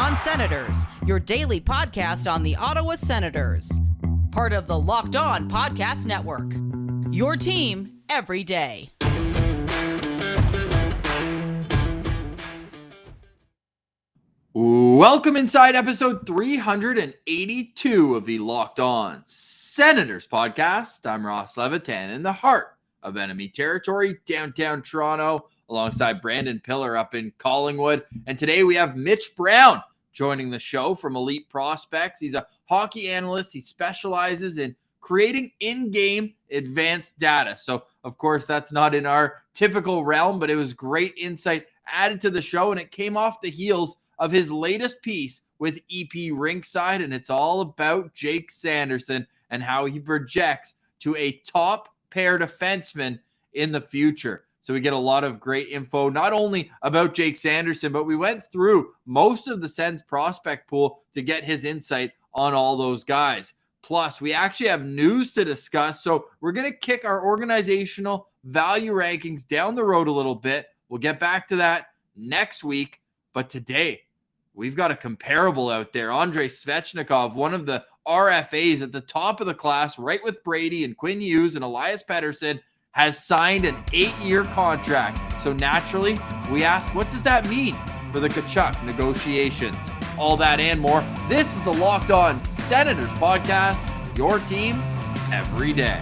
On Senators, your daily podcast on the Ottawa Senators. Part of the Locked On Podcast Network. Your team every day. Welcome inside episode 382 of the Locked On Senators podcast. I'm Ross Levitan in the heart of enemy territory, downtown Toronto, alongside Brandon Piller up in Collingwood. And today we have Mitch Brown joining the show from EliteProspects. He's a hockey analyst. He specializes in creating in-game advanced data. So, of course, that's not in our typical realm, but it was great insight added to the show, and it came off the heels of his latest piece with EP Rinkside, and it's all about Jake Sanderson and how he projects to a top pair defenseman in the future. So we get a lot of great info, not only about Jake Sanderson, but we went through most of the Sens prospect pool to get his insight on all those guys. Plus, we actually have news to discuss, so we're going to kick our organizational value rankings down the road a little bit. We'll get back to that next week, but today, we've got a comparable out there. Andrei Svechnikov, one of the RFAs at the top of the class, right with Brady and Quinn Hughes and Elias Pettersson, has signed an 8-year contract. So naturally, we ask, what does that mean for the Tkachuk negotiations? All that and more. This is the Locked On Senators podcast, your team every day.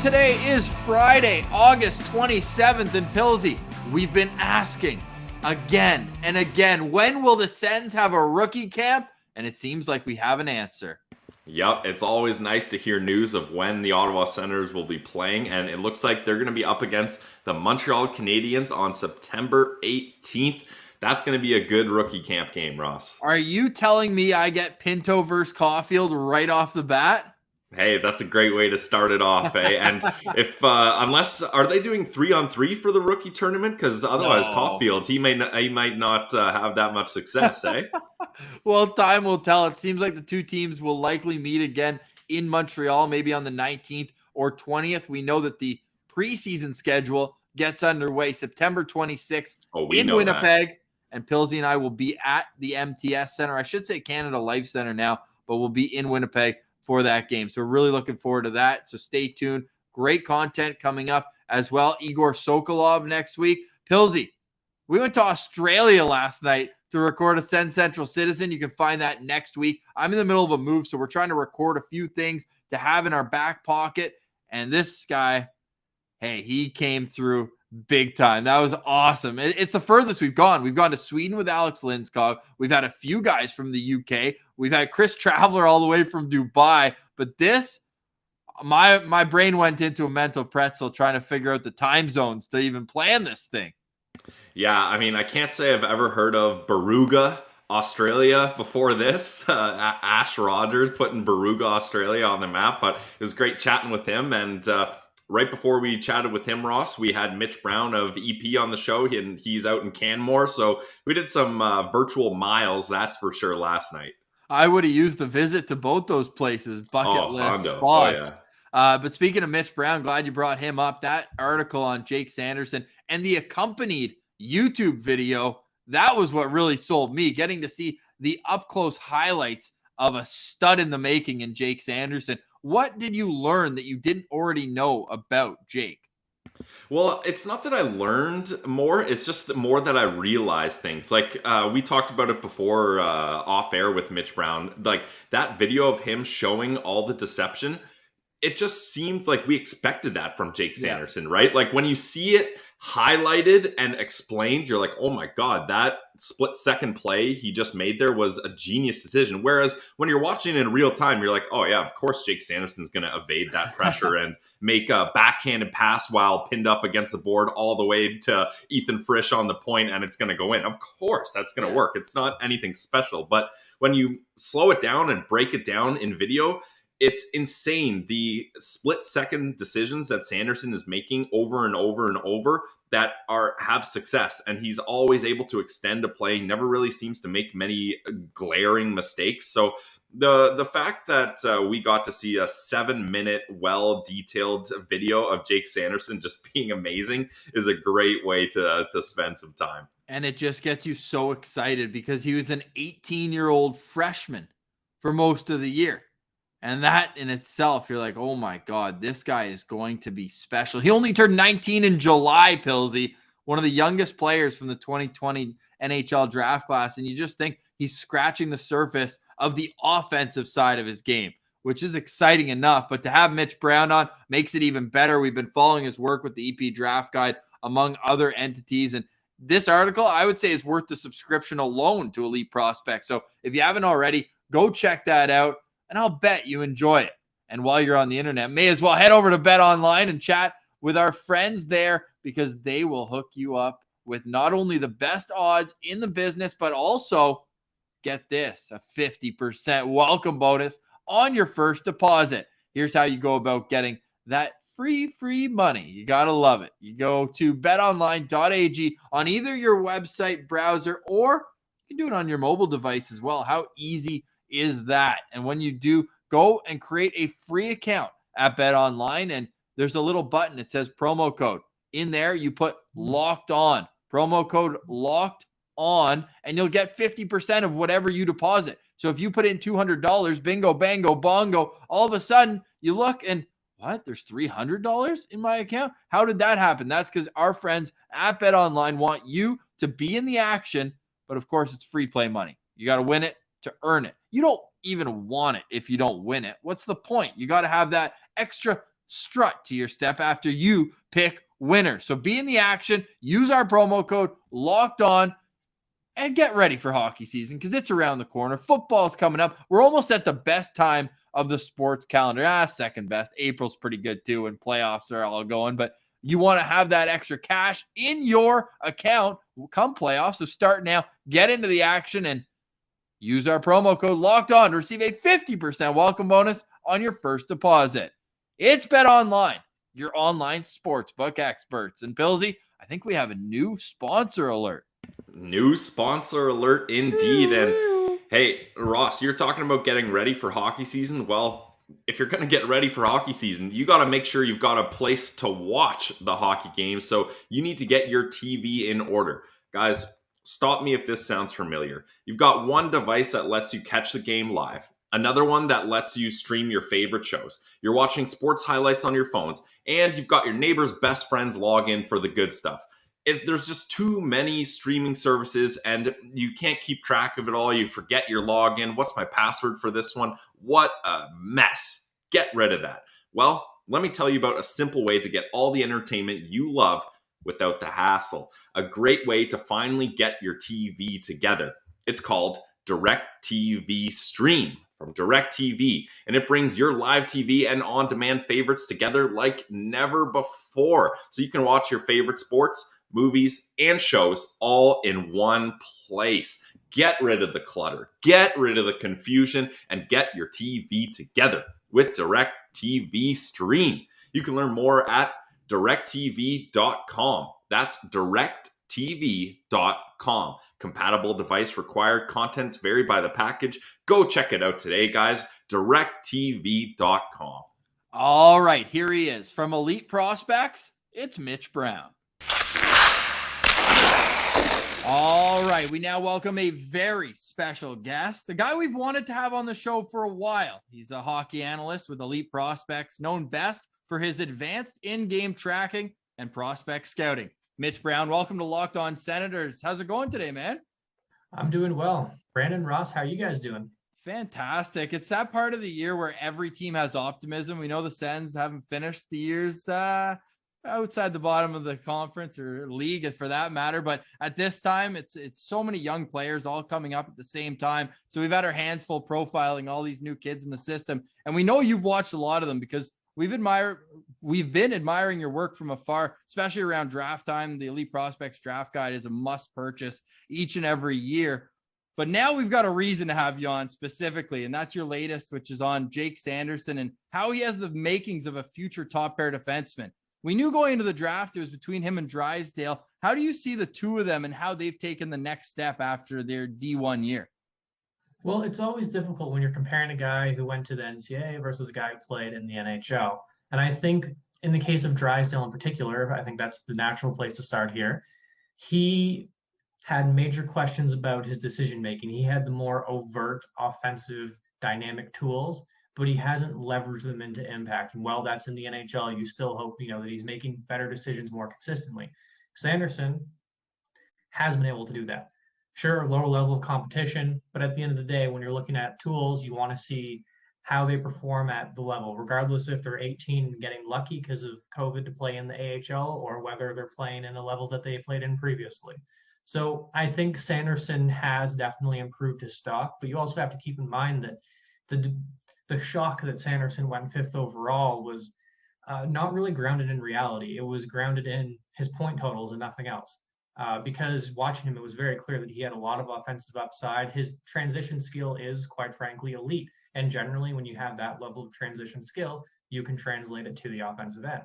Today is Friday, August 27th, and Pilsy, we've been asking again and again, when will the Sens have a rookie camp? And it seems like we have an answer. Yep, it's always nice to hear news of when the Ottawa Senators will be playing, and it looks like they're going to be up against the Montreal Canadiens on September 18th. That's going to be a good rookie camp game, Ross. Are you telling me I get Pinto versus Caulfield right off the bat? Hey, that's a great way to start it off, eh? And if unless are they doing 3-on-3 for the rookie tournament? Because otherwise, no. Caulfield he might not have that much success, eh? Well, time will tell. It seems like the two teams will likely meet again in Montreal, maybe on the 19th or 20th. We know that the preseason schedule gets underway September 26th in Winnipeg, and Pilsy and I will be at the MTS Center. I should say Canada Life Center now, but we'll be in Winnipeg for that game. So we're really looking forward to that. So stay tuned. Great content coming up as well. Igor Sokolov next week. Pilsy, we went to Australia last night to record a Sens Central Citizen. You can find that next week. I'm in the middle of a move, so we're trying to record a few things to have in our back pocket. And this guy, hey, he came through big time. That was awesome. It's the furthest we've gone. We've gone to Sweden with Alex Lindskog. We've had a few guys from the UK. We've had Chris Traveler all the way from Dubai. But this, my brain went into a mental pretzel trying to figure out the time zones to even plan this thing. Yeah, I mean, I can't say I've ever heard of Baruga, Australia before this. Ash Rogers putting Baruga, Australia on the map. But it was great chatting with him. And right before we chatted with him, Ross, we had Mitch Brown of EP on the show, and he's out in Canmore. So we did some virtual miles, that's for sure, last night. I would have used the visit to both those places, bucket list spots. Oh, yeah. But speaking of Mitch Brown, glad you brought him up. That article on Jake Sanderson and the accompanied YouTube video, that was what really sold me, getting to see the up-close highlights of a stud in the making in Jake Sanderson. What did you learn that you didn't already know about Jake? Well, it's not that I learned more. It's just more that I realized things. Like we talked about it before off air with Mitch Brown. Like that video of him showing all the deception, it just seemed like we expected that from Jake Sanderson, right? Like when you see it highlighted and explained, you're like, oh my God, that split-second play he just made there was a genius decision. Whereas when you're watching it in real time, you're like, oh yeah, of course Jake Sanderson's going to evade that pressure and make a backhanded pass while pinned up against the board all the way to Ethan Frisch on the point, and it's going to go in. Of course that's going to work. It's not anything special. But when you slow it down and break it down in video, it's insane, the split-second decisions that Sanderson is making over and over and over that have success. And he's always able to extend a play, never really seems to make many glaring mistakes. So The fact that we got to see a 7-minute, well-detailed video of Jake Sanderson just being amazing is a great way to spend some time. And it just gets you so excited because he was an 18-year-old freshman for most of the year. And that in itself, you're like, oh my God, this guy is going to be special. He only turned 19 in July, Pillsy, one of the youngest players from the 2020 NHL draft class. And you just think he's scratching the surface of the offensive side of his game, which is exciting enough. But to have Mitch Brown on makes it even better. We've been following his work with the EP Draft Guide, among other entities. And this article, I would say, is worth the subscription alone to Elite Prospects. So if you haven't already, go check that out, and I'll bet you enjoy it. And while you're on the internet, may as well head over to Bet Online and chat with our friends there, because they will hook you up with not only the best odds in the business, but also, get this, a 50% welcome bonus on your first deposit. Here's how you go about getting that free money. You got to love it. You go to betonline.ag on either your website browser, or you can do it on your mobile device as well. How easy is that? And when you do, go and create a free account at BetOnline, and there's a little button that says promo code. In there, you put locked on, promo code locked on, and you'll get 50% of whatever you deposit. So if you put in $200, bingo, bango, bongo, all of a sudden you look and what? There's $300 in my account? How did that happen? That's because our friends at BetOnline want you to be in the action, but of course it's free play money. You got to win it to earn it. You don't even want it if you don't win it. What's the point? You got to have that extra strut to your step after you pick winner. So be in the action, use our promo code locked on, and get ready for hockey season because it's around the corner. Football's coming up. We're almost at the best time of the sports calendar. Second best. April's pretty good too, and playoffs are all going. But you want to have that extra cash in your account come playoffs. So start now. Get into the action and use our promo code locked on to receive a 50% welcome bonus on your first deposit. It's BetOnline, your online sportsbook experts. And Pillsy, I think we have a new sponsor alert. New sponsor alert indeed. And hey, Ross, you're talking about getting ready for hockey season. Well, if you're going to get ready for hockey season, you got to make sure you've got a place to watch the hockey games. So you need to get your TV in order. Guys, stop me if this sounds familiar. You've got one device that lets you catch the game live, another one that lets you stream your favorite shows. You're watching sports highlights on your phones, and you've got your neighbor's best friend's login for the good stuff. If there's just too many streaming services and you can't keep track of it all, you forget your login. What's my password for this one? What a mess. Get rid of that. Well, let me tell you about a simple way to get all the entertainment you love without the hassle. A great way to finally get your TV together. It's called Directv Stream from Directv, and it brings your live TV and on-demand favorites together like never before. So you can watch your favorite sports, movies, and shows all in one place. Get rid of the clutter, get rid of the confusion, and get your TV together with Directv Stream. You can learn more at directv.com. That's directv.com. Compatible device required. Contents vary by the package. Go check it out today, guys. directv.com. All right, here he is. From Elite Prospects, it's Mitch Brown. All right, we now welcome a very special guest, the guy we've wanted to have on the show for a while. He's a hockey analyst with Elite Prospects, known best for his advanced in-game tracking and prospect scouting. Mitch Brown, welcome to Locked On Senators. How's it going today, man? I'm doing well. Brandon, Ross, how are you guys doing? Fantastic. It's that part of the year where every team has optimism. We know the Sens haven't finished the year's outside the bottom of the conference or league for that matter. But at this time, it's so many young players all coming up at the same time. So we've had our hands full profiling all these new kids in the system. And we know you've watched a lot of them because we've been admiring your work from afar, especially around draft time. The Elite Prospects Draft Guide is a must purchase each and every year. But now we've got a reason to have you on specifically, and that's your latest, which is on Jake Sanderson and how he has the makings of a future top pair defenseman. We knew going into the draft it was between him and Drysdale. How do you see the two of them and how they've taken the next step after their D1 year? Well, it's always difficult when you're comparing a guy who went to the NCAA versus a guy who played in the NHL. And I think in the case of Drysdale in particular, I think that's the natural place to start here. He had major questions about his decision making. He had the more overt offensive dynamic tools, but he hasn't leveraged them into impact. And while that's in the NHL, you still hope, that he's making better decisions more consistently. Sanderson has been able to do that. Sure, lower level of competition, but at the end of the day, when you're looking at tools, you want to see how they perform at the level, regardless if they're 18 and getting lucky because of COVID to play in the AHL or whether they're playing in a level that they played in previously. So I think Sanderson has definitely improved his stock, but you also have to keep in mind that the shock that Sanderson went 5th overall was not really grounded in reality. It was grounded in his point totals and nothing else. Because watching him, it was very clear that he had a lot of offensive upside. His transition skill is, quite frankly, elite. And generally, when you have that level of transition skill, you can translate it to the offensive end.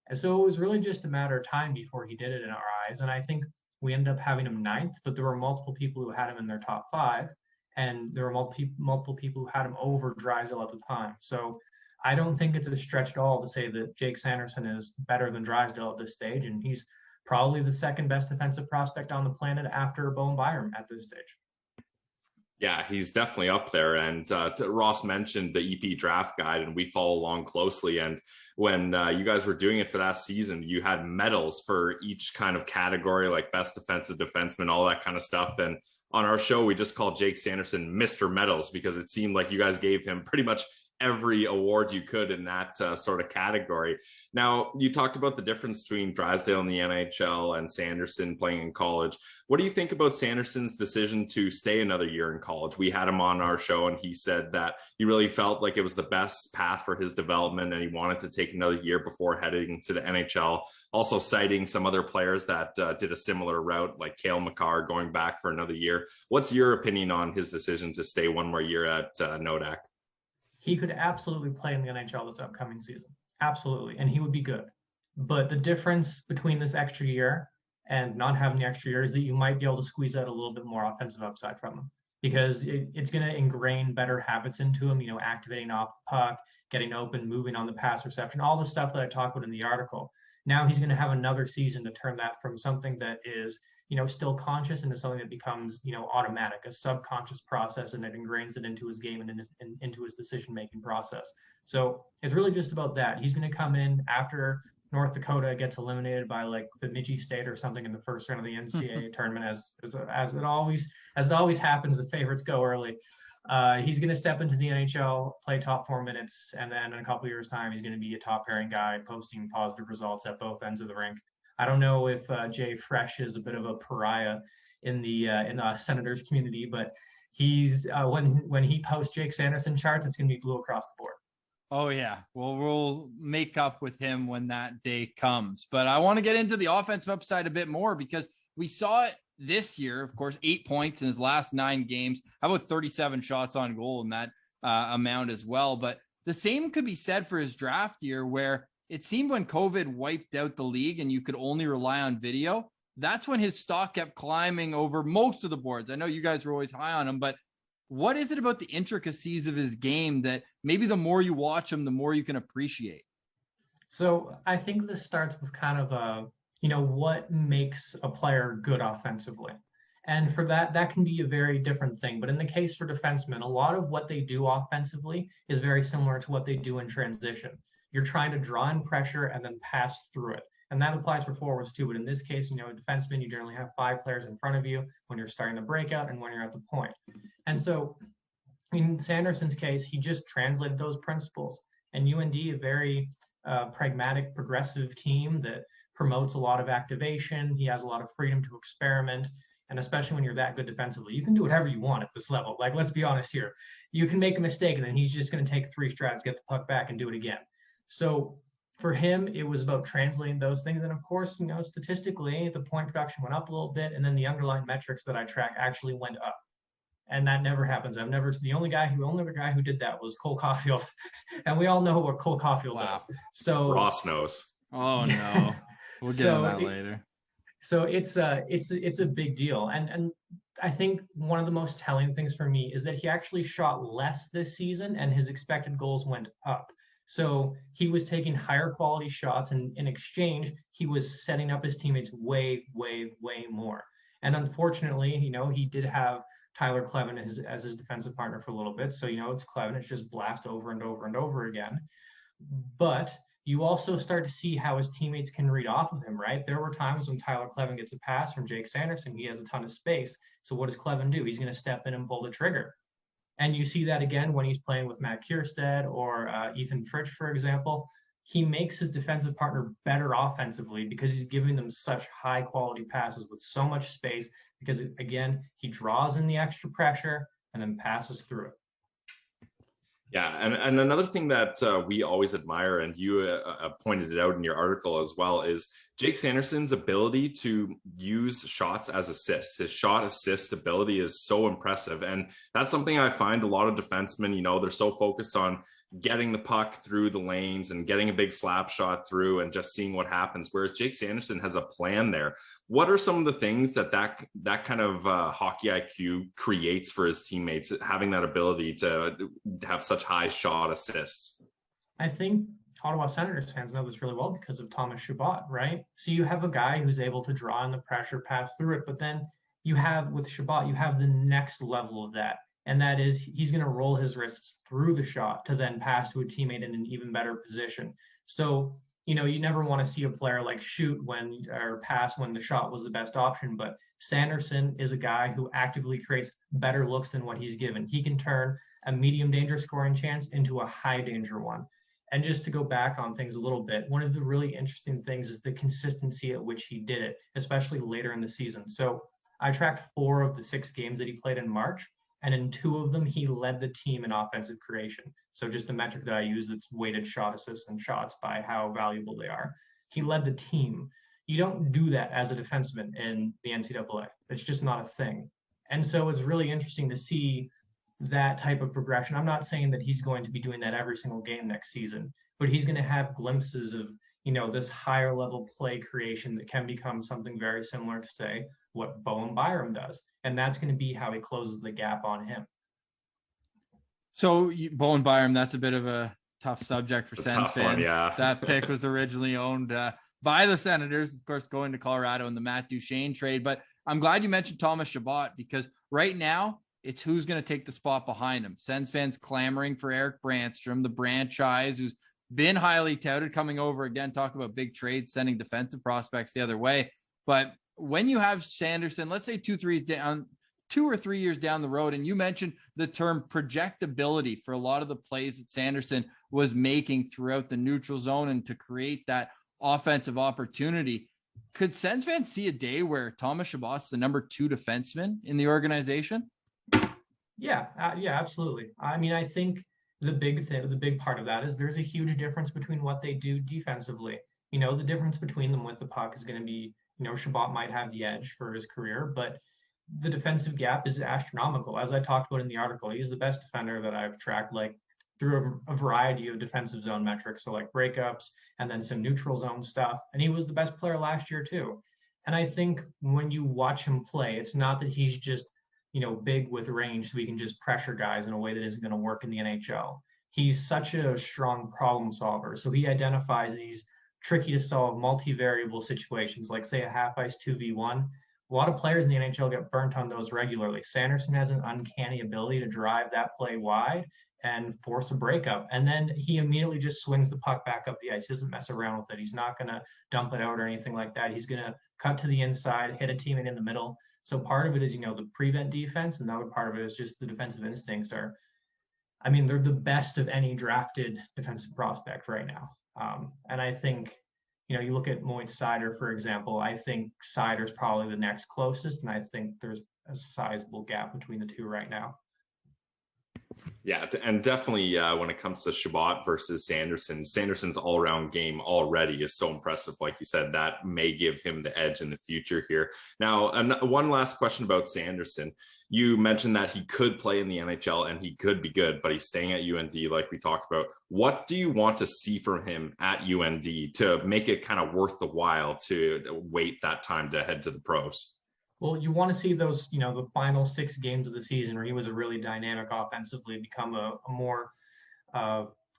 And so it was really just a matter of time before he did it in our eyes. And I think we ended up having him 9th, but there were multiple people who had him in their top 5. And there were multiple people who had him over Drysdale at the time. So I don't think it's a stretch at all to say that Jake Sanderson is better than Drysdale at this stage. And he's probably the second best defensive prospect on the planet after Bowen Byram at this stage. Yeah, he's definitely up there. And Ross mentioned the EP draft guide, and we follow along closely. And when you guys were doing it for that season, you had medals for each kind of category, like best defensive defenseman, all that kind of stuff. And on our show, we just called Jake Sanderson Mr. Medals because it seemed like you guys gave him pretty much every award you could in that sort of category. Now, you talked about the difference between Drysdale in the NHL and Sanderson playing in college. What do you think about Sanderson's decision to stay another year in college? We had him on our show, and he said that he really felt like it was the best path for his development, and he wanted to take another year before heading to the NHL. Also citing some other players that did a similar route, like Cale Makar going back for another year. What's your opinion on his decision to stay one more year at NoDak? He could absolutely play in the NHL this upcoming season. Absolutely. And he would be good. But the difference between this extra year and not having the extra year is that you might be able to squeeze out a little bit more offensive upside from him because it's going to ingrain better habits into him, activating off the puck, getting open, moving on the pass reception, all the stuff that I talked about in the article. Now he's going to have another season to turn that from something that is still conscious into something that becomes, automatic, a subconscious process, and it ingrains it into his game and into his decision-making process. So it's really just about that. He's going to come in after North Dakota gets eliminated by like Bemidji State or something in the first round of the NCAA tournament, as it always happens, the favorites go early. He's going to step into the NHL, play top 4 minutes, and then in a couple of years' time, he's going to be a top pairing guy, posting positive results at both ends of the rink. I don't know if Jay Fresh is a bit of a pariah in the Senators community, but he's when he posts Jake Sanderson charts, it's going to be blue across the board. Oh yeah, well, we'll make up with him when that day comes. But I want to get into the offensive upside a bit more because we saw it this year. Of course, 8 points in his last 9 games. How about 37 shots on goal in that amount as well? But the same could be said for his draft year, where it seemed when COVID wiped out the league and you could only rely on video, that's when his stock kept climbing over most of the boards. I know you guys were always high on him, but what is it about the intricacies of his game that maybe the more you watch him, the more you can appreciate? So I think this starts with kind of what makes a player good offensively. And for that can be a very different thing. But in the case for defensemen, a lot of what they do offensively is very similar to what they do in transition. You're trying to draw in pressure and then pass through it. And that applies for forwards too. But in this case, a defenseman, you generally have 5 players in front of you when you're starting the breakout and when you're at the point. And so in Sanderson's case, he just translated those principles. And UND, a very pragmatic, progressive team that promotes a lot of activation. He has a lot of freedom to experiment. And especially when you're that good defensively, you can do whatever you want at this level. Like, let's be honest here. You can make a mistake and then he's just going to take 3 strides, get the puck back and do it again. So for him, it was about translating those things. And of course, statistically, the point production went up a little bit, and then the underlying metrics that I track actually went up. And that never happens. The only guy who did that was Cole Caulfield. And we all know what Cole Caulfield does. So Ross knows. Oh no. We'll get on that later. So it's a big deal. And I think one of the most telling things for me is that he actually shot less this season and his expected goals went up. So he was taking higher quality shots, and in exchange, he was setting up his teammates way, way, way more. And unfortunately, he did have Tyler Kleven as his defensive partner for a little bit. So, it's Kleven. It's just blast over and over and over again. But you also start to see how his teammates can read off of him, right? There were times when Tyler Kleven gets a pass from Jake Sanderson. He has a ton of space. So what does Kleven do? He's going to step in and pull the trigger. And you see that again when he's playing with Matt Kierstead or Ethan Fritsch, for example. He makes his defensive partner better offensively because he's giving them such high quality passes with so much space because, again, he draws in the extra pressure and then passes through it. Yeah, and another thing that we always admire, and you pointed it out in your article as well, is Jake Sanderson's ability to use shots as assists. His shot assist ability is so impressive, and that's something I find a lot of defensemen, they're so focused on getting the puck through the lanes and getting a big slap shot through and just seeing what happens, whereas Jake Sanderson has a plan there. What are some of the things that kind of hockey IQ creates for his teammates, having that ability to have such high shot assists? I think Ottawa Senators fans know this really well because of Thomas Chabot, right? So you have a guy who's able to draw in the pressure, pass through it, but then with Chabot, you have the next level of that. And that is he's going to roll his wrists through the shot to then pass to a teammate in an even better position. So, you never want to see a player like shoot or pass when the shot was the best option. But Sanderson is a guy who actively creates better looks than what he's given. He can turn a medium danger scoring chance into a high danger one. And just to go back on things a little bit, one of the really interesting things is the consistency at which he did it, especially later in the season. So I tracked 4 of the 6 games that he played in March. And in 2 of them, he led the team in offensive creation. So just a metric that I use that's weighted shot assists and shots by how valuable they are. He led the team. You don't do that as a defenseman in the NCAA. It's just not a thing. And so it's really interesting to see that type of progression. I'm not saying that he's going to be doing that every single game next season, but he's going to have glimpses of, this higher level play creation that can become something very similar to, say, what Bowen Byram does. And that's going to be how he closes the gap on him. So Bowen Byram, that's a bit of a tough subject for Sens fans. Yeah. That pick was originally owned by the Senators, of course, going to Colorado in the Matt Duchene trade. But I'm glad you mentioned Thomas Chabot because right now it's who's going to take the spot behind him. Sens fans clamoring for Eric Brandstrom, the franchise who's been highly touted, coming over again, talk about big trades, sending defensive prospects the other way. But when you have Sanderson, let's say 2 or 3 years down the road, and you mentioned the term projectability for a lot of the plays that Sanderson was making throughout the neutral zone and to create that offensive opportunity, could Sens fans see a day where Thomas Chabot's the number 2 defenseman in the organization? Yeah, absolutely. I mean, I think the big part of that is there's a huge difference between what they do defensively. The difference between them with the puck is going to be, Chabot might have the edge for his career, but the defensive gap is astronomical. As I talked about in the article, he's the best defender that I've tracked, through a variety of defensive zone metrics. So breakups and then some neutral zone stuff. And he was the best player last year too. And I think when you watch him play, it's not that he's just, big with range so he can just pressure guys in a way that isn't going to work in the NHL. He's such a strong problem solver. So he identifies these tricky to solve multivariable situations, like say a half ice 2v1. A lot of players in the NHL get burnt on those regularly. Sanderson has an uncanny ability to drive that play wide and force a breakup. And then he immediately just swings the puck back up the ice. He doesn't mess around with it. He's not going to dump it out or anything like that. He's going to cut to the inside, hit a teammate in the middle. So part of it is, the prevent defense. And the other part of it is just the defensive instincts they're the best of any drafted defensive prospect right now. And I think, you look at Moritz Seider, for example, I think Seider's probably the next closest. And I think there's a sizable gap between the two right now. Yeah, and definitely when it comes to Chabot versus Sanderson's all-around game already is so impressive. Like you said, that may give him the edge in the future here. Now, one last question about Sanderson. You mentioned that he could play in the NHL and he could be good, but he's staying at UND like we talked about. What do you want to see from him at UND to make it kind of worth the while to wait that time to head to the pros? Well, you want to see those, the final 6 games of the season where he was a really dynamic offensively, become a more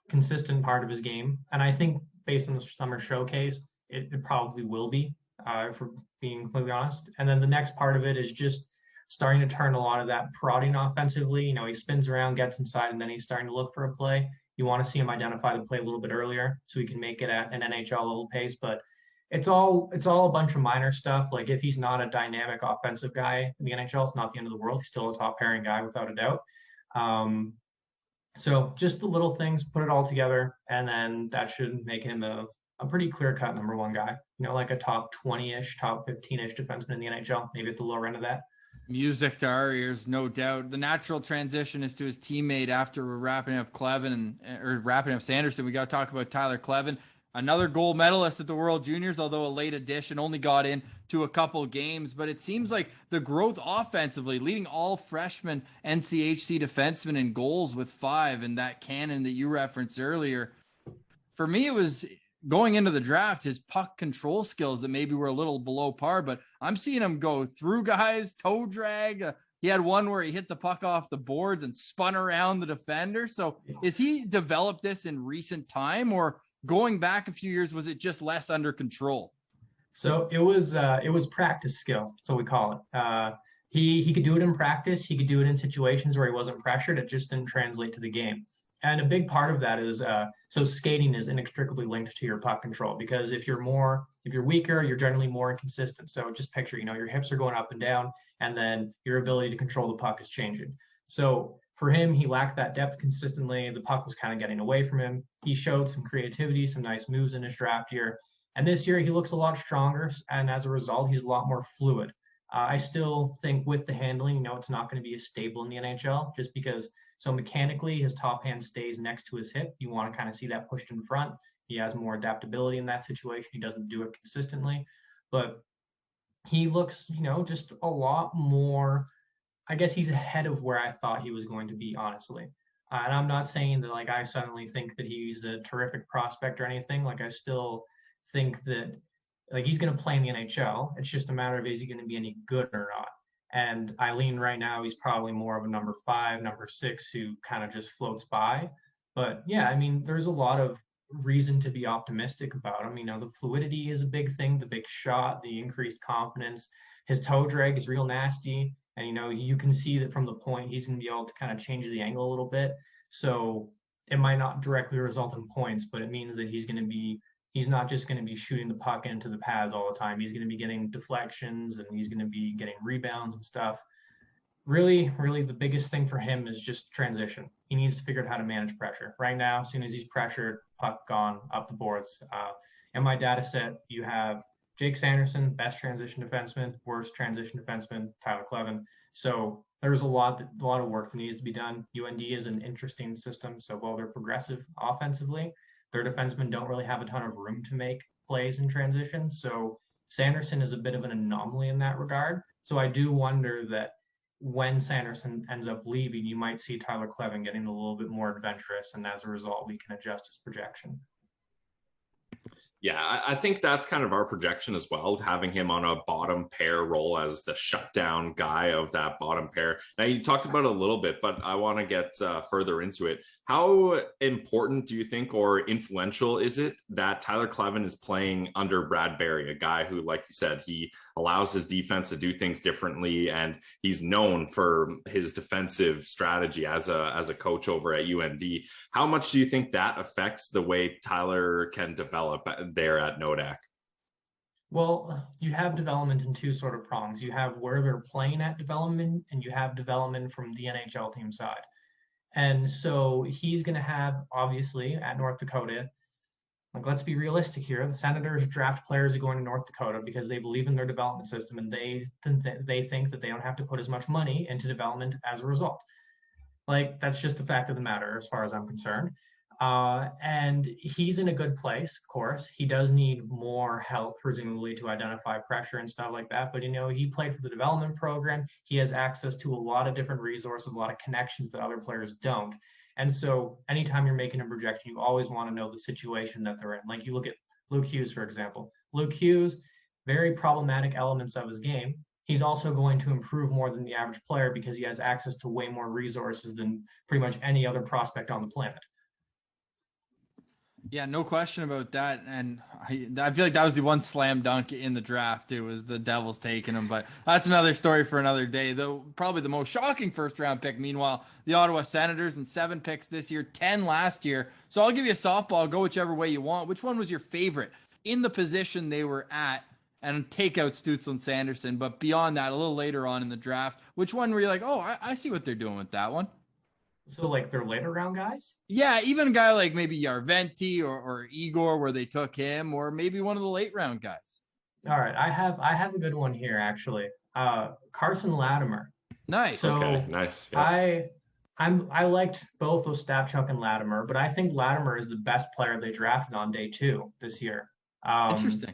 consistent part of his game. And I think based on the summer showcase, it probably will be, for being completely honest. And then the next part of it is just starting to turn a lot of that prodding offensively. He spins around, gets inside, and then he's starting to look for a play. You want to see him identify the play a little bit earlier so he can make it at an NHL level pace. But it's all a bunch of minor stuff. Like if he's not a dynamic offensive guy in the NHL, it's not the end of the world. He's still a top pairing guy without a doubt. So just the little things, put it all together, and then that should make him a pretty clear-cut number 1 guy. Like a top 20-ish, top 15-ish defenseman in the NHL, maybe at the lower end of that. Music to our ears, no doubt. The natural transition is to his teammate after we're wrapping up wrapping up Sanderson. We got to talk about Tyler Kleven, another gold medalist at the World Juniors, although a late addition, only got in to a couple games. But it seems like the growth offensively, leading all freshman NCHC defensemen in goals with 5, and that cannon that you referenced earlier. For me, it was going into the draft, his puck control skills that maybe were a little below par, but I'm seeing him go through guys, toe drag. He had one where he hit the puck off the boards and spun around the defender. So is he developed this in recent time, or going back a few years, was it just less under control? So it was practice skill, so we call it. He could do it in practice. He could do it in situations where he wasn't pressured. It just didn't translate to the game. And a big part of that is, so skating is inextricably linked to your puck control, because if you're weaker, you're generally more inconsistent. So just picture, your hips are going up and down, and then your ability to control the puck is changing. So for him, he lacked that depth consistently. The puck was kind of getting away from him. He showed some creativity, some nice moves in his draft year. And this year he looks a lot stronger. And as a result, he's a lot more fluid. I still think with the handling, it's not going to be as stable in the NHL, just because so mechanically his top hand stays next to his hip. You want to kind of see that pushed in front. He has more adaptability in that situation. He doesn't do it consistently, but he looks, just a lot more, I guess he's ahead of where I thought he was going to be, honestly. And I'm not saying that I suddenly think that he's a terrific prospect or anything. I still think that he's going to play in the NHL. It's just a matter of, is he going to be any good or not? And Eileen right now, he's probably more of a number 5, number 6 who kind of just floats by. But yeah, there's a lot of reason to be optimistic about him. The fluidity is a big thing, the big shot, the increased confidence. His toe drag is real nasty. And, you can see that from the point he's going to be able to kind of change the angle a little bit. So it might not directly result in points, but it means that he's not just going to be shooting the puck into the pads all the time. He's going to be getting deflections, and he's going to be getting rebounds and stuff. Really, really the biggest thing for him is just transition. He needs to figure out how to manage pressure. Right now, as soon as he's pressured, puck gone, up the boards. In my data set, you have Jake Sanderson, best transition defenseman, worst transition defenseman, Tyler Kleven. So there's a lot of work that needs to be done. UND is an interesting system. So while they're progressive offensively, their defensemen don't really have a ton of room to make plays in transition. So Sanderson is a bit of an anomaly in that regard. So I do wonder that when Sanderson ends up leaving, you might see Tyler Kleven getting a little bit more adventurous, and as a result, we can adjust his projection. Yeah, I think that's kind of our projection as well, having him on a bottom pair role as the shutdown guy of that bottom pair. Now, you talked about it a little bit, but I want to get further into it. How important do you think, or influential is it that Tyler Kleven is playing under Brad Berry, a guy who, like you said, he allows his defense to do things differently, and he's known for his defensive strategy as a coach over at UND. How much do you think that affects the way Tyler can develop there at NoDak? Well, you have development in 2 sort of prongs. You have where they're playing at development, and you have development from the NHL team side. And so he's going to have, obviously, at North Dakota, let's be realistic here. The Senators draft players who go into North Dakota because they believe in their development system, and they think that they don't have to put as much money into development as a result. That's just the fact of the matter as far as I'm concerned. And he's in a good place, of course. He does need more help, presumably, to identify pressure and stuff like that. But, he played for the development program. He has access to a lot of different resources, a lot of connections that other players don't. And so anytime you're making a projection, you always want to know the situation that they're in. You look at Luke Hughes, for example. Luke Hughes, very problematic elements of his game, he's also going to improve more than the average player because he has access to way more resources than pretty much any other prospect on the planet. Yeah, no question about that. And I feel like that was the one slam dunk in the draft too, was the Devils taking him. But that's another story for another day. Though probably the most shocking first round pick. Meanwhile, the Ottawa Senators and 7 picks this year, 10 last year. So I'll give you a softball. Go whichever way you want. Which one was your favorite in the position they were at? And take out Stützle and Sanderson. But beyond that, a little later on in the draft, which one were you like, oh, I see what they're doing with that one? So like their later round guys? Yeah, even a guy like maybe Yarventi or Igor, where they took him, or maybe one of the late round guys. All right, I have a good one here actually. Carson Latimer. Nice. So Okay, nice. Yeah. I liked both of Stapchuk and Latimer, but I think Latimer is the best player they drafted on day 2 this year. Interesting.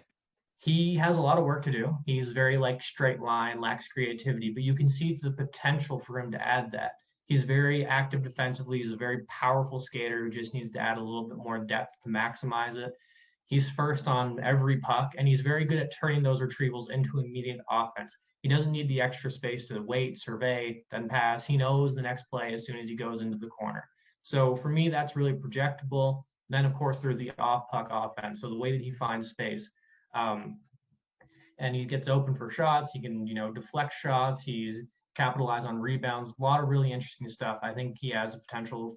He has a lot of work to do. He's very like straight line, lacks creativity, but you can see the potential for him to add that. He's very active defensively. He's a very powerful skater who just needs to add a little bit more depth to maximize it. He's first on every puck, and he's very good at turning those retrievals into immediate offense. He doesn't need the extra space to wait, survey, then pass. He knows the next play as soon as he goes into the corner. So for me, that's really projectable. Then, of course, there's the off-puck offense. So the way that he finds space. And he gets open for shots. He can, deflect shots. He's capitalize on rebounds. A lot of really interesting stuff. I think he has a potential,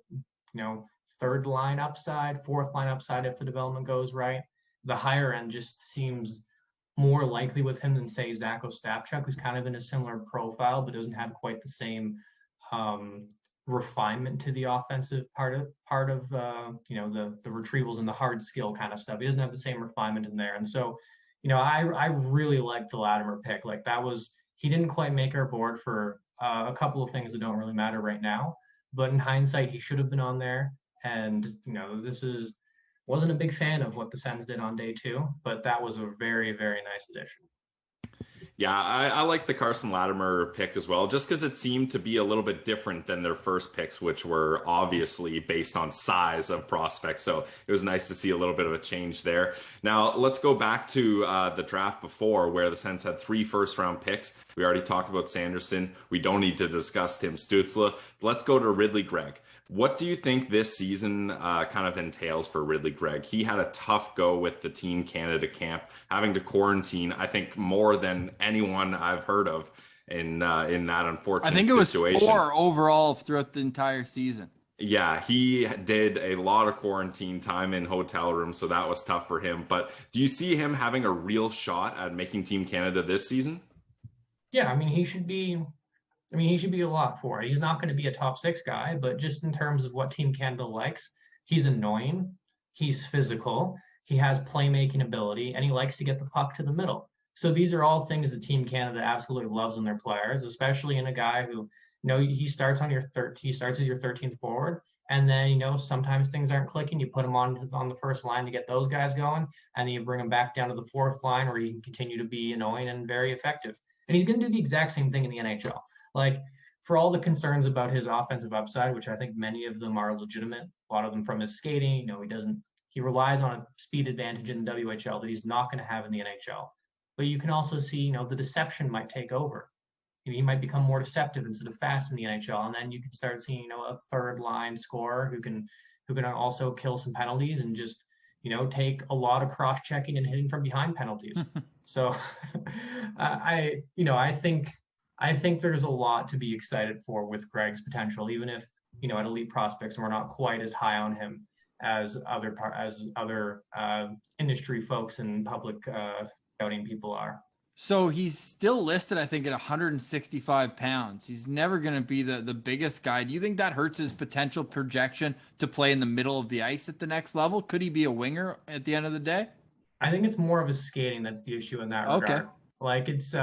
third line upside, fourth line upside if the development goes right. The higher end just seems more likely with him than, say, Zacho Stapchuk, who's kind of in a similar profile, but doesn't have quite the same refinement to the offensive part of the retrievals and the hard skill kind of stuff. He doesn't have the same refinement in there. And so, I really liked the Latimer pick. Like he didn't quite make our board for a couple of things that don't really matter right now. But in hindsight, he should have been on there. And, wasn't a big fan of what the Sens did on day 2, but that was a very, very nice addition. Yeah, I like the Carson Latimer pick as well, just because it seemed to be a little bit different than their first picks, which were obviously based on size of prospects. So it was nice to see a little bit of a change there. Now, let's go back to the draft before, where the Sens had 3 first-round picks. We already talked about Sanderson. We don't need to discuss Tim Stützle. Let's go to Ridley Greig. What do you think this season kind of entails for Ridley Greig? He had a tough go with the Team Canada camp, having to quarantine, I think, more than anyone I've heard of in that unfortunate situation. I think it was 4 overall throughout the entire season. Yeah, he did a lot of quarantine time in hotel rooms, so that was tough for him. But do you see him having a real shot at making Team Canada this season? Yeah, he should be a lock for it. He's not going to be a top 6 guy, but just in terms of what Team Canada likes, he's annoying, he's physical, he has playmaking ability, and he likes to get the puck to the middle. So these are all things that Team Canada absolutely loves in their players, especially in a guy who, he starts as your 13th forward, and then, sometimes things aren't clicking. You put him on the first line to get those guys going, and then you bring him back down to the 4th line where he can continue to be annoying and very effective. And he's going to do the exact same thing in the NHL. Like, for all the concerns about his offensive upside, which I think many of them are legitimate, a lot of them from his skating, he relies on a speed advantage in the WHL that he's not going to have in the NHL. But you can also see, the deception might take over. He might become more deceptive instead of fast in the NHL, and then you can start seeing, a third line scorer who can also kill some penalties and just, take a lot of cross checking and hitting from behind penalties. So, I think there's a lot to be excited for with Greig's potential, even if, at Elite Prospects, we're not quite as high on him as other industry folks and public scouting people are. So he's still listed, I think, at 165 pounds. He's never going to be the biggest guy. Do you think that hurts his potential projection to play in the middle of the ice at the next level? Could he be a winger at the end of the day? I think it's more of his skating that's the issue in that regard. Okay. Like, it's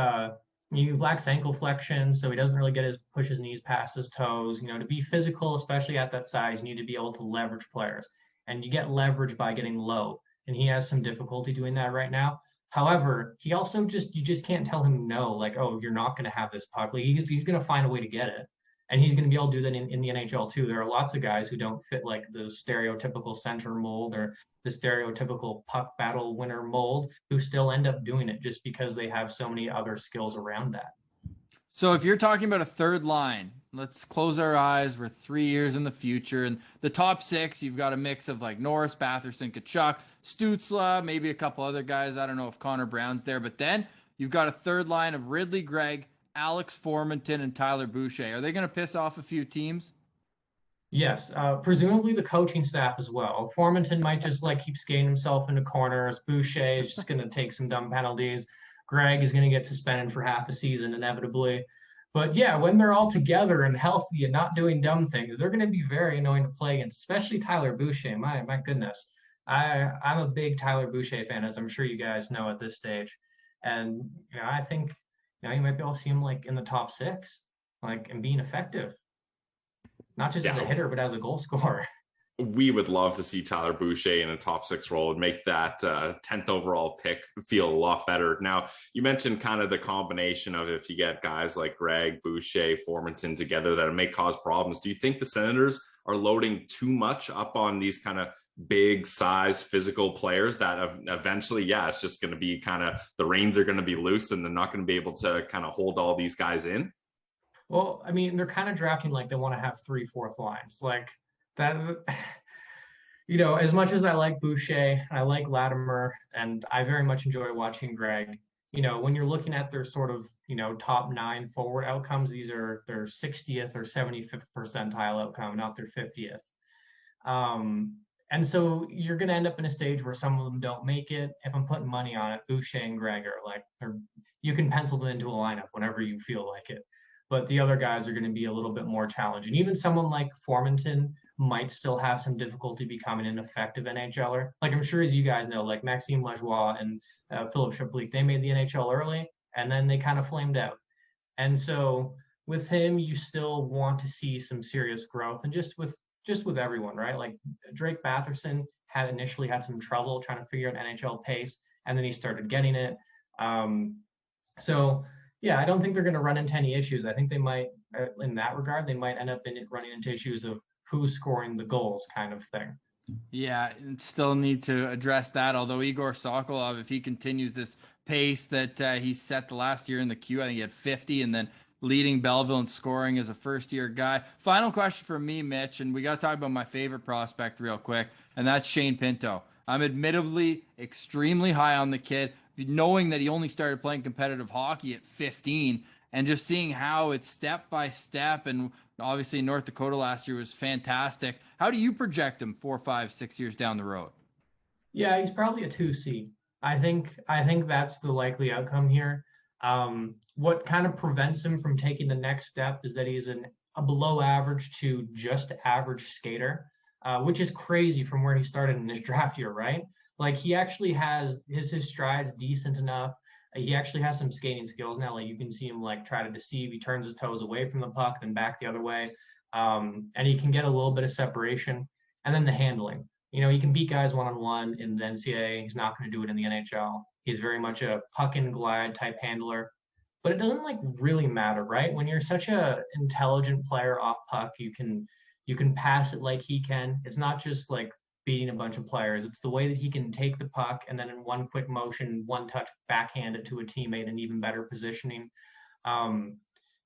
he lacks ankle flexion, so he doesn't really push his knees past his toes. To be physical, especially at that size, you need to be able to leverage players. And you get leverage by getting low. And he has some difficulty doing that right now. However, he also you just can't tell him no, like, oh, you're not going to have this puck. Like, he's going to find a way to get it. And he's going to be able to do that in the NHL too. There are lots of guys who don't fit like the stereotypical center mold or the stereotypical puck battle winner mold who still end up doing it just because they have so many other skills around that. So if you're talking about a third line, let's close our eyes. We're 3 years in the future. And the top six, you've got a mix of like Norris, Batherson, Tkachuk, Stützle, maybe a couple other guys. I don't know if Connor Brown's there. But then you've got a third line of Ridley, Greig, Alex Formenton, and Tyler Boucher. Are they going to piss off a few teams? Yes, presumably the coaching staff as well. Formenton might just like keep skating himself into corners. Boucher is just going to take some dumb penalties. Greig is going to get suspended for half a season inevitably. But yeah, when they're all together and healthy and not doing dumb things, they're going to be very annoying to play against, especially Tyler Boucher. My goodness. I'm a big Tyler Boucher fan, as I'm sure you guys know at this stage. And I think you might be able to see him like in the top six, like, and being effective. Not just as a hitter, but as a goal scorer. We would love to see Tyler Boucher in a top six role and make that 10th overall pick feel a lot better. Now, you mentioned kind of the combination of if you get guys like Greig, Boucher, Formenton together that may cause problems. Do you think the Senators are loading too much up on these kind of big size physical players that eventually, it's just going to be kind of the reins are going to be loose and they're not going to be able to kind of hold all these guys in? Well, I mean, they're kind of drafting like they want to have 3/4 lines. Like that, as much as I like Boucher, I like Latimer, and I very much enjoy watching Greig. When you're looking at their sort of, top 9 forward outcomes, these are their 60th or 75th percentile outcome, not their 50th. And so you're going to end up in a stage where some of them don't make it. If I'm putting money on it, Boucher and Greig are like, you can pencil them into a lineup whenever you feel like it. But the other guys are going to be a little bit more challenging. Even someone like Formenton might still have some difficulty becoming an effective NHLer. Like I'm sure, as you guys know, like Maxime Lajoie and Philippe Chapuis, they made the NHL early and then they kind of flamed out. And so with him, you still want to see some serious growth, and just with everyone, right? Like Drake Batherson initially had some trouble trying to figure out NHL pace, and then he started getting it. Yeah, I don't think they're going to run into any issues. I think they might, in that regard, they might end up running into issues of who's scoring the goals kind of thing. Yeah, still need to address that. Although Igor Sokolov, if he continues this pace that he set the last year in the queue, I think he had 50 and then leading Belleville and scoring as a first-year guy. Final question for me, Mitch, and we got to talk about my favorite prospect real quick, and that's Shane Pinto. I'm admittedly extremely high on the kid, knowing that he only started playing competitive hockey at 15 and just seeing how it's step by step. And obviously North Dakota last year was fantastic. How do you project him 4, 5, 6 years down the road? Yeah, he's probably a 2C. I think that's the likely outcome here. What kind of prevents him from taking the next step is that he's a below average to just average skater, which is crazy from where he started in his draft year, right? Like he actually has his strides decent enough. He actually has some skating skills now. Like you can see him like try to deceive. He turns his toes away from the puck, then back the other way. And he can get a little bit of separation. And then the handling. He can beat guys one-on-one in the NCAA. He's not going to do it in the NHL. He's very much a puck and glide type handler. But it doesn't like really matter, right? When you're such a intelligent player off puck, you can pass it like he can. It's not just like beating a bunch of players. It's the way that he can take the puck and then in one quick motion, one touch, backhand it to a teammate in even better positioning.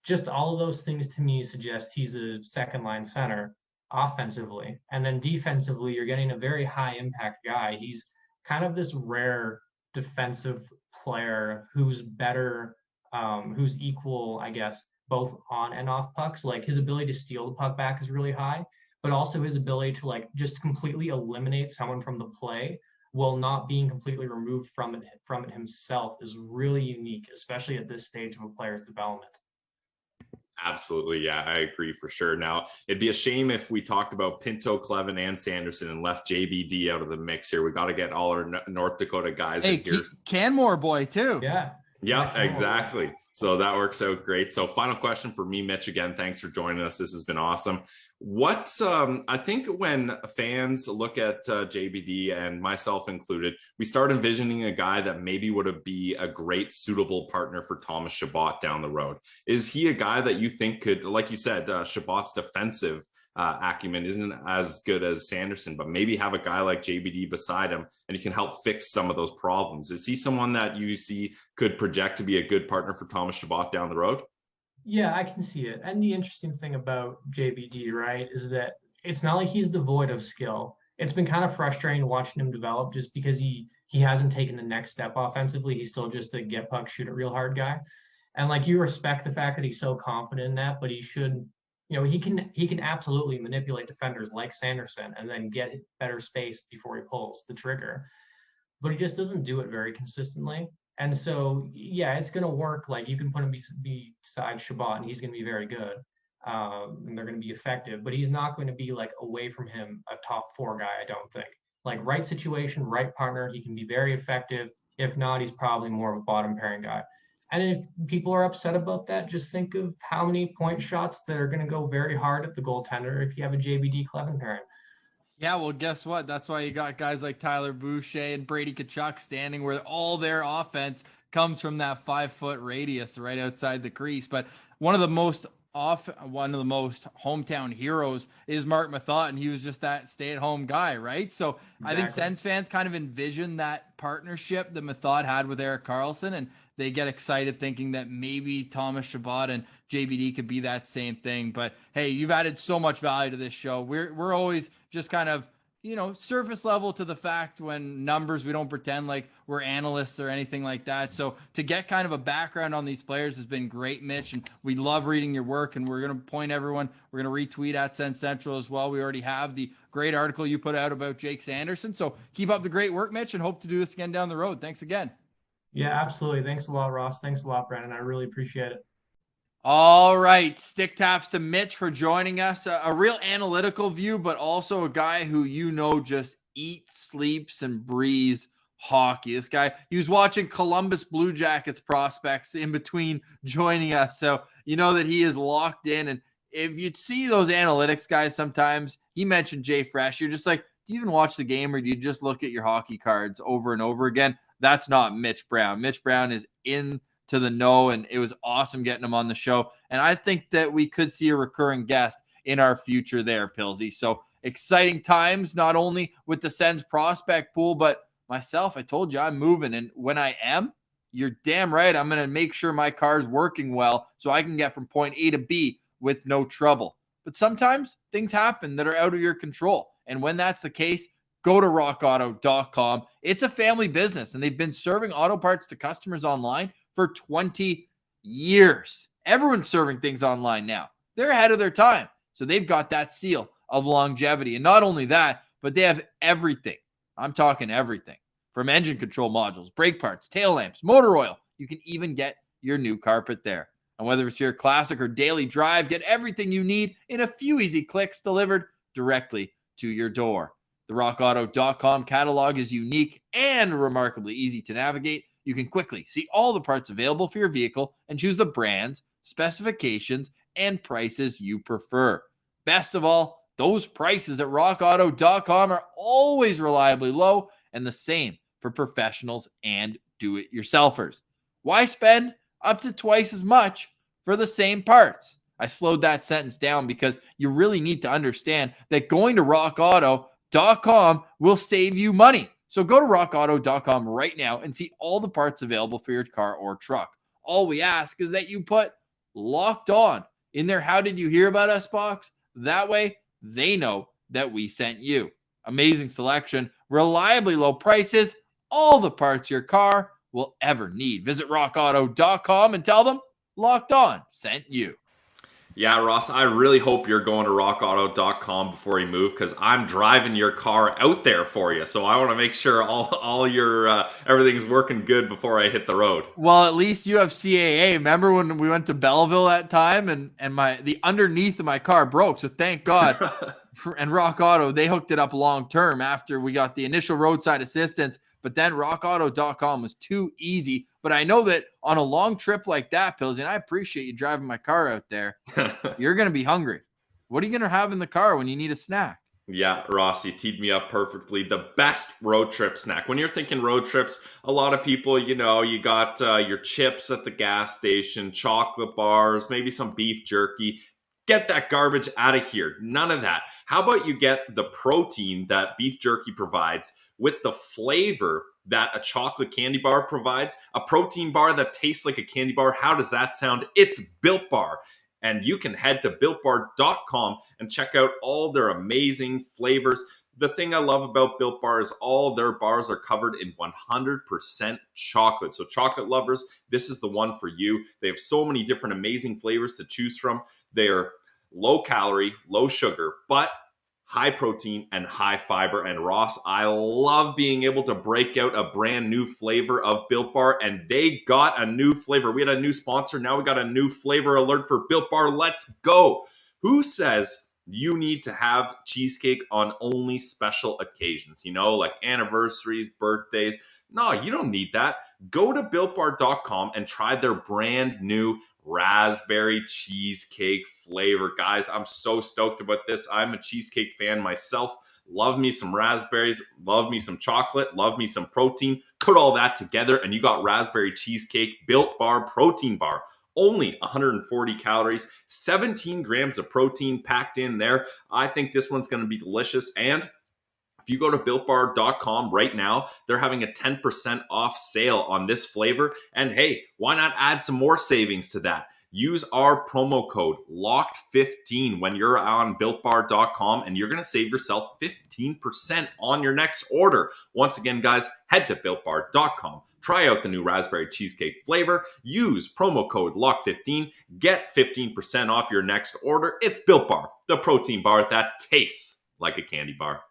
Just all of those things to me suggest he's a second line center offensively. And then defensively, you're getting a very high impact guy. He's kind of this rare defensive player who's better, who's equal, I guess, both on and off pucks. Like his ability to steal the puck back is really high, but also his ability to like just completely eliminate someone from the play while not being completely removed from it himself is really unique, especially at this stage of a player's development. Absolutely. Yeah, I agree for sure. Now, it'd be a shame if we talked about Pinto, Cleven, and Sanderson and left JBD out of the mix here. We got to get all our North Dakota guys in here. Canmore boy, too. Yeah, exactly. So that works out great. So final question for me, Mitch, again, thanks for joining us. This has been awesome. I think when fans look at JBD, and myself included, we start envisioning a guy that maybe would be a great suitable partner for Thomas Chabot down the road. Is he a guy that you think could, like you said, Chabot's defensive acumen isn't as good as Sanderson, but maybe have a guy like JBD beside him and he can help fix some of those problems? Is he someone that you see could project to be a good partner for Thomas Chabot down the road? Yeah, I can see it. And the interesting thing about JBD, right, is that it's not like he's devoid of skill. It's been kind of frustrating watching him develop just because he hasn't taken the next step offensively. He's still just a get puck, shoot it real hard guy. And like you respect the fact that he's so confident in that, but he should, he can absolutely manipulate defenders like Sanderson and then get better space before he pulls the trigger. But he just doesn't do it very consistently. And so, yeah, it's going to work. Like you can put him beside Shabbat, and he's going to be very good, and they're going to be effective. But he's not going to be like away from him a top 4 guy. I don't think. Like right situation, right partner, he can be very effective. If not, he's probably more of a bottom pairing guy. And if people are upset about that, just think of how many point shots that are going to go very hard at the goaltender if you have a JBD Cleven pairing. Yeah, well, guess what? That's why you got guys like Tyler Boucher and Brady Tkachuk standing where all their offense comes from that 5-foot radius right outside the crease. But one of the most hometown heroes is Mark Mathot, and he was just that stay-at-home guy, right? So exactly. I think Sens fans kind of envision that partnership that Mathot had with Erik Karlsson, and they get excited thinking that maybe Thomas Chabot and JBD could be that same thing. But hey, you've added so much value to this show. We're always just kind of, surface level to the fact when numbers, we don't pretend like we're analysts or anything like that. So to get kind of a background on these players has been great, Mitch. And we love reading your work, and we're going to point everyone, we're going to retweet at Sens Central as well. We already have the great article you put out about Jake Sanderson. So keep up the great work, Mitch, and hope to do this again down the road. Thanks again. Yeah, absolutely. Thanks a lot, Ross. Thanks a lot, Brandon. I really appreciate it. All right. Stick taps to Mitch for joining us. A real analytical view, but also a guy who just eats, sleeps, and breathes hockey. This guy, he was watching Columbus Blue Jackets prospects in between joining us. So you know that he is locked in. And if you see those analytics guys sometimes, he mentioned Jay Fresh, you're just like, do you even watch the game, or do you just look at your hockey cards over and over again? That's not Mitch Brown. Mitch Brown is in to the know, and it was awesome getting him on the show. And I think that we could see a recurring guest in our future there, Pilsy. So exciting times, not only with the Sens prospect pool, but myself. I told you I'm moving, and when I am, you're damn right, I'm going to make sure my car's working well so I can get from point A to B with no trouble. But sometimes things happen that are out of your control. And when that's the case, go to rockauto.com. It's a family business, and they've been serving auto parts to customers online for 20 years. Everyone's serving things online now. They're ahead of their time. So they've got that seal of longevity. And not only that, but they have everything. I'm talking everything. From engine control modules, brake parts, tail lamps, motor oil. You can even get your new carpet there. And whether it's your classic or daily drive, get everything you need in a few easy clicks delivered directly to your door. The rockauto.com catalog is unique and remarkably easy to navigate. You can quickly see all the parts available for your vehicle and choose the brands, specifications, and prices you prefer. Best of all, those prices at rockauto.com are always reliably low, and the same for professionals and do-it-yourselfers. Why spend up to twice as much for the same parts? I slowed that sentence down because you really need to understand that going to rockauto.com will save you money. So go to rockauto.com right now and see all the parts available for your car or truck. All we ask is that you put Locked On in their How Did You Hear About Us box. That way they know that we sent you. Amazing selection, reliably low prices, all the parts your car will ever need. Visit rockauto.com and tell them Locked On sent you. Yeah, Ross, I really hope you're going to rockauto.com before you move, because I'm driving your car out there for you. So I want to make sure all your everything's working good before I hit the road. Well, at least you have CAA. Remember when we went to Belleville that time and the underneath of my car broke. So thank God. And Rock Auto, they hooked it up long term after we got the initial roadside assistance. But then rockauto.com was too easy. But I know that on a long trip like that, Pilsy, and I appreciate you driving my car out there, you're going to be hungry. What are you going to have in the car when you need a snack? Yeah, Ross, you teed me up perfectly. The best road trip snack. When you're thinking road trips, a lot of people, you got your chips at the gas station, chocolate bars, maybe some beef jerky. Get that garbage out of here. None of that. How about you get the protein that beef jerky provides with the flavor that a chocolate candy bar provides, a protein bar that tastes like a candy bar. How does that sound? It's Built Bar. And you can head to BuiltBar.com and check out all their amazing flavors. The thing I love about Built Bar is all their bars are covered in 100% chocolate. So chocolate lovers, this is the one for you. They have so many different amazing flavors to choose from. They're low calorie, low sugar, but high protein and high fiber. And Ross, I love being able to break out a brand new flavor of Built Bar, and they got a new flavor. We had a new sponsor. Now we got a new flavor alert for Built Bar. Let's go. Who says you need to have cheesecake on only special occasions, like anniversaries, birthdays? No, you don't need that. Go to BuiltBar.com and try their brand new raspberry cheesecake flavor. Guys, I'm so stoked about this. I'm a cheesecake fan myself. Love me some raspberries, love me some chocolate, love me some protein. Put all that together and you got raspberry cheesecake Built Bar protein bar. Only 140 calories, 17 grams of protein packed in there. I think this one's going to be delicious. And if you go to BuiltBar.com right now, they're having a 10% off sale on this flavor. And hey, why not add some more savings to that? Use our promo code LOCKED15 when you're on BuiltBar.com, and you're going to save yourself 15% on your next order. Once again, guys, head to BuiltBar.com. Try out the new raspberry cheesecake flavor. Use promo code LOCK15. Get 15% off your next order. It's Built Bar, the protein bar that tastes like a candy bar.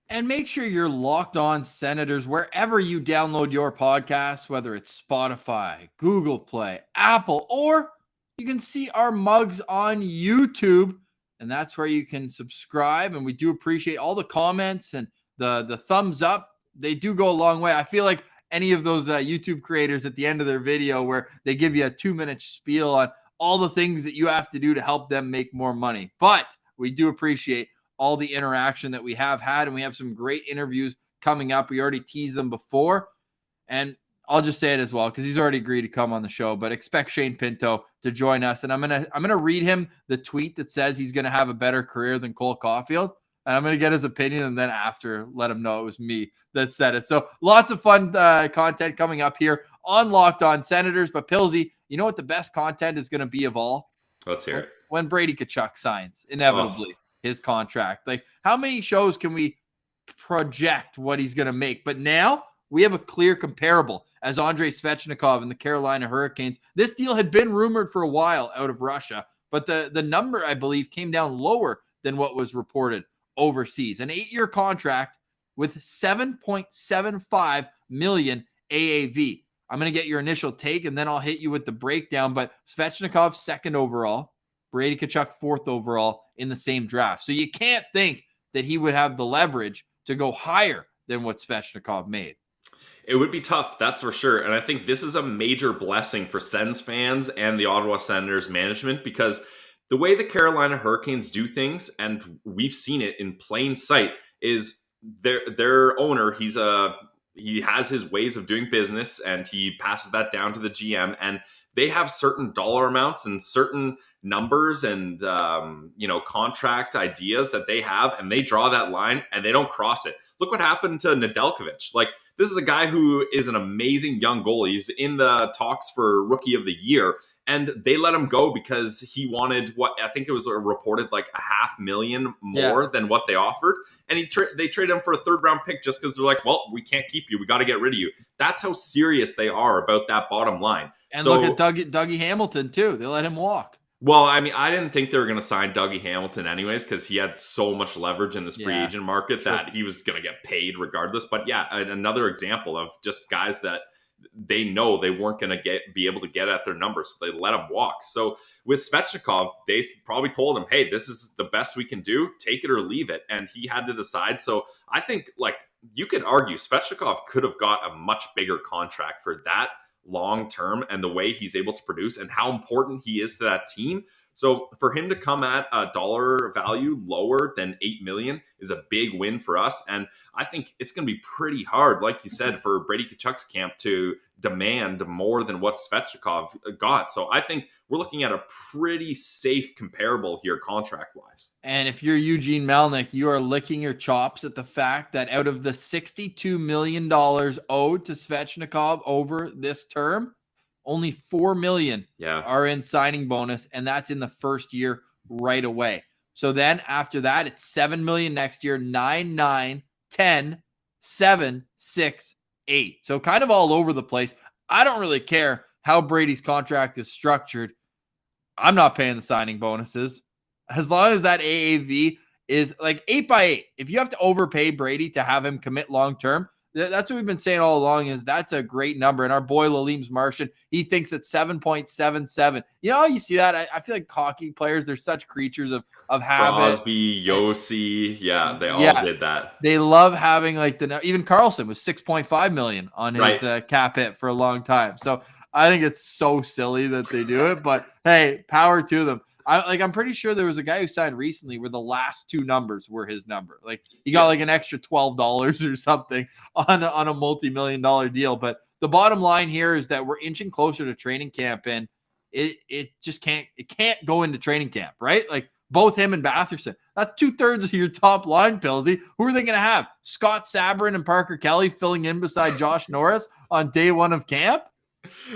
And make sure you're Locked On Senators wherever you download your podcasts, whether it's Spotify, Google Play, Apple, or you can see our mugs on YouTube. And that's where you can subscribe. And we do appreciate all the comments and the thumbs up. They do go a long way. I feel like any of those YouTube creators at the end of their video where they give you a 2-minute spiel on all the things that you have to do to help them make more money. But we do appreciate all the interaction that we have had, and we have some great interviews coming up. We already teased them before, and I'll just say it as well because he's already agreed to come on the show. But expect Shane Pinto to join us, and I'm gonna read him the tweet that says he's gonna have a better career than Cole Caulfield, and I'm gonna get his opinion, and then after let him know it was me that said it. So lots of fun content coming up here on Locked On Senators. But Pilsy, you know what the best content is gonna be of all? Let's hear it. When Brady Tkachuk signs, inevitably. His contract. Like, how many shows can we project what he's going to make? But now we have a clear comparable as Andrei Svechnikov and the Carolina Hurricanes. This deal had been rumored for a while out of Russia, but the number, I believe, came down lower than what was reported overseas. An 8-year contract with $7.75 million AAV. I'm going to get your initial take, and then I'll hit you with the breakdown. But Svechnikov, 2nd overall. Brady Tkachuk, 4th overall in the same draft. So you can't think that he would have the leverage to go higher than what Svechnikov made. It would be tough, that's for sure. And I think this is a major blessing for Sens fans and the Ottawa Senators management, because the way the Carolina Hurricanes do things, and we've seen it in plain sight, is their owner, he has his ways of doing business, and he passes that down to the GM, and they have certain dollar amounts and certain numbers and contract ideas that they have, and they draw that line and they don't cross it. Look what happened to Nedeljkovic. Like, this is a guy who is an amazing young goalie. He's in the talks for Rookie of the Year, and they let him go because he wanted what I think it was reported like $500,000 more than what they offered. And they traded him for a 3rd-round pick just because they're like, well, we can't keep you. We got to get rid of you. That's how serious they are about that bottom line. And look at Dougie Hamilton, too. They let him walk. Well, I mean, I didn't think they were going to sign Dougie Hamilton anyways because he had so much leverage in this free agent market that he was going to get paid regardless. But yeah, another example of just guys that they know they weren't going to be able to get at their numbers. So they let him walk. So with Svechnikov, they probably told him, hey, this is the best we can do. Take it or leave it. And he had to decide. So I think, like, you could argue Svechnikov could have got a much bigger contract for that long term and the way he's able to produce and how important he is to that team. So for him to come at a dollar value lower than $8 million is a big win for us. And I think it's going to be pretty hard, like you said, for Brady Tkachuk's camp to demand more than what Svechnikov got. So I think we're looking at a pretty safe comparable here contract-wise. And if you're Eugene Melnyk, you are licking your chops at the fact that out of the $62 million owed to Svechnikov over this term, only $4 million are in signing bonus, and that's in the first year right away. So then after that, it's $7 million next year, 9, 9, 10, 7, 6, 8. So kind of all over the place. I don't really care how Brady's contract is structured. I'm not paying the signing bonuses. As long as that AAV is like 8 by 8. If you have to overpay Brady to have him commit long-term, that's what we've been saying all along, is that's a great number. And our boy Lalim's Martian, he thinks it's 7.77. You know, you see that? I feel like hockey players, they're such creatures of habit. Crosby, Yossi, they all did that. They love having like even Carlson was 6.5 million on his cap hit for a long time. So I think it's so silly that they do it, but hey, power to them. I'm pretty sure there was a guy who signed recently where the last two numbers were his number. Like he got like an extra $12 or something on a multi-million-dollar deal. But the bottom line here is that we're inching closer to training camp, and it just can't go into training camp, right? Like both him and Batherson. That's 2/3 of your top line, Pilsy. Who are they going to have? Scott Sabrin and Parker Kelly filling in beside Josh Norris on day one of camp?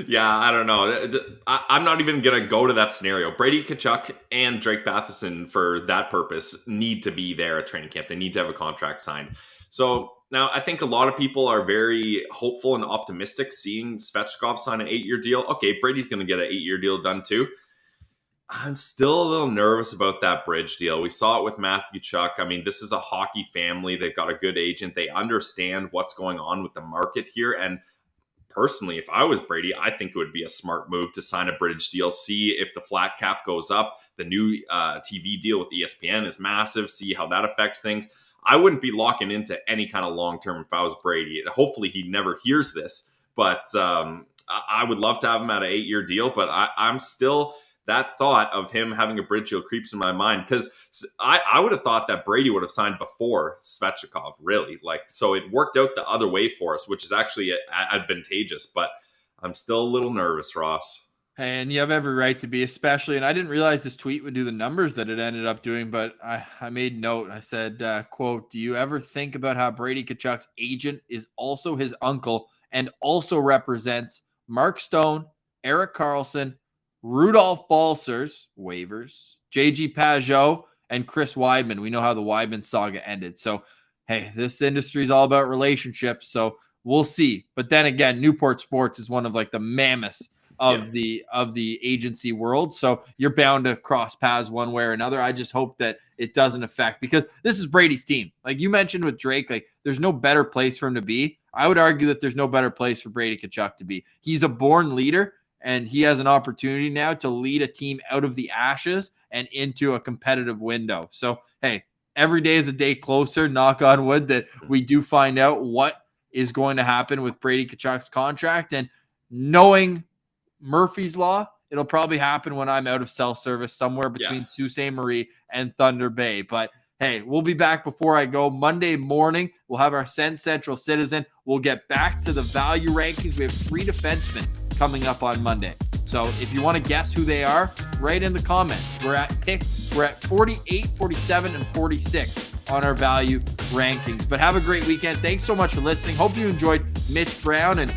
Yeah, I don't know. I'm not even going to go to that scenario. Brady Tkachuk and Drake Batherson, for that purpose, need to be there at training camp. They need to have a contract signed. So now I think a lot of people are very hopeful and optimistic seeing Svechnikov sign an 8-year deal. Okay, Brady's going to get an 8-year deal done too. I'm still a little nervous about that bridge deal. We saw it with Matthew Tkachuk. I mean, this is a hockey family. They've got a good agent. They understand what's going on with the market here. And personally, if I was Brady, I think it would be a smart move to sign a bridge deal, see if the flat cap goes up. The new TV deal with ESPN is massive. See how that affects things. I wouldn't be locking into any kind of long-term if I was Brady. Hopefully he never hears this, but I would love to have him at an 8-year deal, but I'm still... that thought of him having a bridge deal creeps in my mind, because I would have thought that Brady would have signed before Svechnikov, really. So it worked out the other way for us, which is actually advantageous, but I'm still a little nervous, Ross. And you have every right to be, especially, and I didn't realize this tweet would do the numbers that it ended up doing, but I made note. I said, quote, "Do you ever think about how Brady Tkachuk's agent is also his uncle and also represents Mark Stone, Erik Karlsson, Rudolph Balcers, waivers, JG Pajot, and Chris Weidman." We know how the Weidman saga ended. So, hey, this industry is all about relationships. So we'll see. But then again, Newport Sports is one of like the mammoths of the agency world. So you're bound to cross paths one way or another. I just hope that it doesn't affect, because this is Brady's team. Like you mentioned with Drake, like there's no better place for him to be. I would argue that there's no better place for Brady Tkachuk to be. He's a born leader. And he has an opportunity now to lead a team out of the ashes and into a competitive window. So, hey, every day is a day closer, knock on wood, that we do find out what is going to happen with Brady Tkachuk's contract. And knowing Murphy's Law, it'll probably happen when I'm out of cell service somewhere between Sault Ste. Marie and Thunder Bay. But, hey, we'll be back before I go. Monday morning, we'll have our Sens Central Citizen. We'll get back to the value rankings. We have 3 defensemen coming up on Monday. So if you want to guess who they are, write in the comments. We're at 48, 47, and 46 on our value rankings. But have a great weekend. Thanks so much for listening. Hope you enjoyed Mitch Brown, and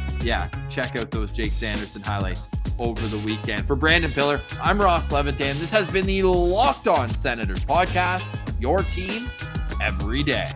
check out those Jake Sanderson highlights over the weekend. For Brandon Piller, I'm Ross Levitan. This has been the Locked On Senators podcast, your team every day.